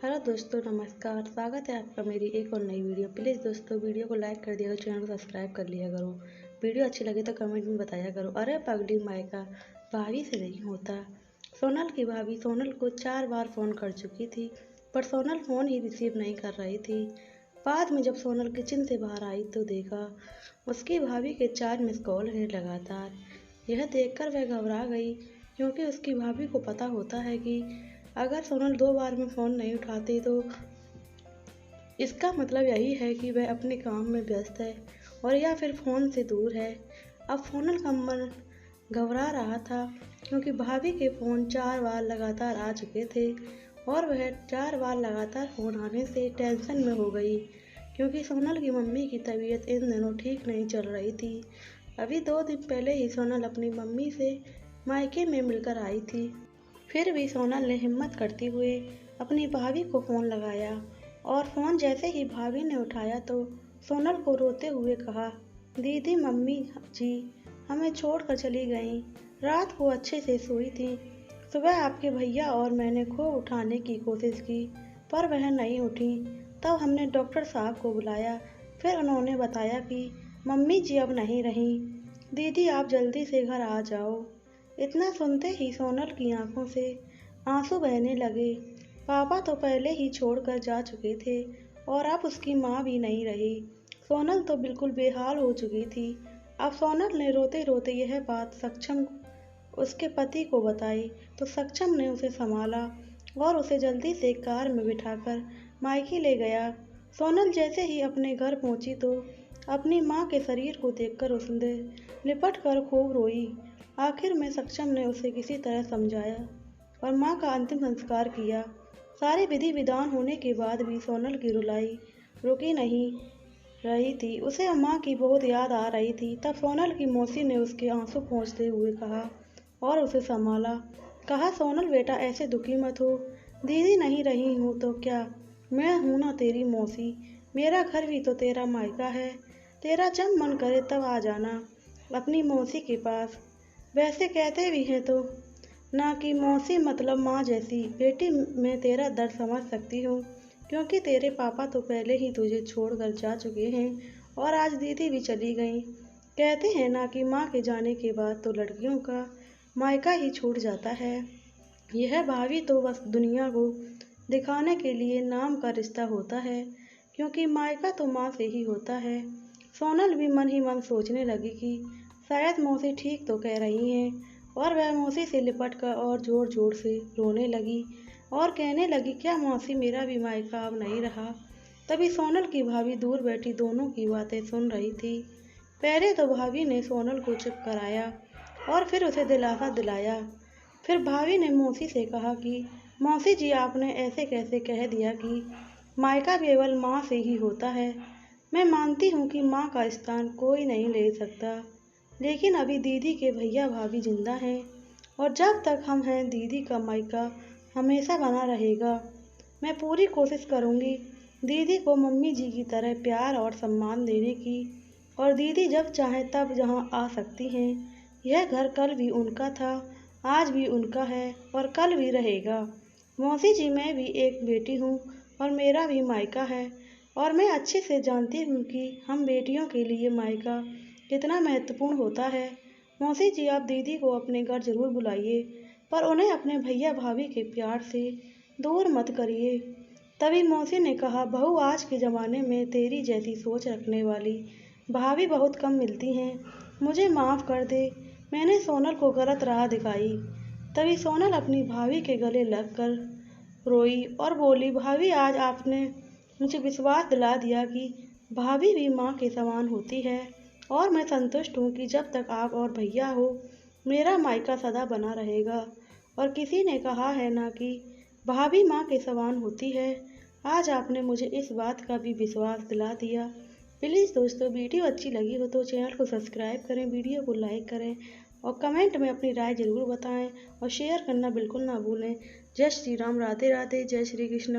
Hello दोस्तों, नमस्कार। स्वागत है आपका मेरी एक और नई वीडियो। प्लीज़ दोस्तों वीडियो को लाइक कर दिया करो, चैनल को सब्सक्राइब कर लिया करो। वीडियो अच्छी लगे तो कमेंट में बताया करो। अरे पगली मायका, भाभी से नहीं होता। सोनल की भाभी सोनल को 4 बार फ़ोन कर चुकी थी, पर सोनल फ़ोन ही रिसीव नहीं कर रही थी। बाद में जब सोनल किचन से बाहर आई तो देखा उसकी भाभी के 4 मिस कॉल हैं लगातार। यह देखकर वह घबरा गई, क्योंकि उसकी भाभी को पता होता है कि अगर सोनल 2 बार में फ़ोन नहीं उठाती तो इसका मतलब यही है कि वह अपने काम में व्यस्त है और या फिर फ़ोन से दूर है। अब सोनल का मन घबरा रहा था, क्योंकि भाभी के फ़ोन 4 बार लगातार आ चुके थे और वह 4 बार लगातार फ़ोन आने से टेंशन में हो गई, क्योंकि सोनल की मम्मी की तबीयत इन दिनों ठीक नहीं चल रही थी। अभी 2 दिन पहले ही सोनल अपनी मम्मी से मायके में मिलकर आई थी। फिर भी सोनल ने हिम्मत करते हुए अपनी भाभी को फ़ोन लगाया और फ़ोन जैसे ही भाभी ने उठाया तो सोनल को रोते हुए कहा, दीदी मम्मी जी हमें छोड़कर चली गईं। रात को अच्छे से सोई थी। सुबह आपके भैया और मैंने खूब उठाने की कोशिश की, पर वह नहीं उठी। तब हमने डॉक्टर साहब को बुलाया। फिर उन्होंने बताया कि मम्मी जी अब नहीं रहीं। दीदी आप जल्दी से घर आ जाओ। इतना सुनते ही सोनल की आंखों से आंसू बहने लगे। पापा तो पहले ही छोड़कर जा चुके थे और अब उसकी माँ भी नहीं रही। सोनल तो बिल्कुल बेहाल हो चुकी थी। अब सोनल ने रोते रोते यह बात सक्षम उसके पति को बताई तो सक्षम ने उसे संभाला और उसे जल्दी से कार में बिठाकर मायके ले गया। सोनल जैसे ही अपने घर पहुंची तो अपनी माँ के शरीर को देखकर उसने लिपट कर खूब रोई। आखिर में सक्षम ने उसे किसी तरह समझाया और माँ का अंतिम संस्कार किया। सारे विधि विधान होने के बाद भी सोनल की रुलाई रुकी नहीं रही थी। उसे माँ की बहुत याद आ रही थी। तब सोनल की मौसी ने उसके आंसू पोंछते हुए कहा और उसे संभाला। कहा, सोनल बेटा ऐसे दुखी मत हो। दीदी नहीं रही हूँ तो क्या, मैं हूँ ना तेरी मौसी। मेरा घर भी तो तेरा मायका है। तेरा जब मन करे तब आ जाना अपनी मौसी के पास। वैसे कहते भी हैं तो ना कि मौसी मतलब माँ जैसी। बेटी मैं तेरा दर्द समझ सकती हूँ, क्योंकि तेरे पापा तो पहले ही तुझे छोड़कर जा चुके हैं और आज दीदी भी चली गई। कहते हैं ना कि माँ के जाने के बाद तो लड़कियों का मायका ही छूट जाता है। यह भाभी तो बस दुनिया को दिखाने के लिए नाम का रिश्ता होता है, क्योंकि मायका तो माँ से ही होता है। सोनल भी मन ही मन सोचने लगी कि शायद मौसी ठीक तो कह रही हैं, और वह मौसी से लिपट कर और ज़ोर ज़ोर से रोने लगी और कहने लगी, क्या मौसी मेरा भी मायका अब नहीं रहा। तभी सोनल की भाभी दूर बैठी दोनों की बातें सुन रही थी। पहले तो भाभी ने सोनल को चुप कराया और फिर उसे दिलासा दिलाया। फिर भाभी ने मौसी से कहा कि मौसी जी आपने ऐसे कैसे कह दिया कि मायका केवल माँ से ही होता है। मैं मानती हूँ कि माँ का स्थान कोई नहीं ले सकता, लेकिन अभी दीदी के भैया भाभी जिंदा हैं और जब तक हम हैं दीदी का मायका हमेशा बना रहेगा। मैं पूरी कोशिश करूँगी दीदी को मम्मी जी की तरह प्यार और सम्मान देने की, और दीदी जब चाहे तब जहाँ आ सकती हैं। यह घर कल भी उनका था, आज भी उनका है और कल भी रहेगा। मौसी जी मैं भी एक बेटी हूँ और मेरा भी मायका है, और मैं अच्छे से जानती हूँ कि हम बेटियों के लिए मायका कितना महत्वपूर्ण होता है। मौसी जी आप दीदी को अपने घर जरूर बुलाइए, पर उन्हें अपने भैया भाभी के प्यार से दूर मत करिए। तभी मौसी ने कहा, बहू आज के ज़माने में तेरी जैसी सोच रखने वाली भाभी बहुत कम मिलती हैं। मुझे माफ़ कर दे, मैंने सोनल को गलत राह दिखाई। तभी सोनल अपनी भाभी के गले लगकर रोई और बोली, भाभी आज आपने मुझे विश्वास दिला दिया कि भाभी भी माँ के समान होती है, और मैं संतुष्ट हूँ कि जब तक आप और भैया हो मेरा मायका सदा बना रहेगा। और किसी ने कहा है ना कि भाभी माँ के समान होती है। आज आपने मुझे इस बात का भी विश्वास दिला दिया। प्लीज़ दोस्तों वीडियो अच्छी लगी हो तो चैनल को सब्सक्राइब करें, वीडियो को लाइक करें और कमेंट में अपनी राय ज़रूर बताएं और शेयर करना बिल्कुल ना भूलें। जय श्री राम, राधे राधे, जय श्री कृष्ण।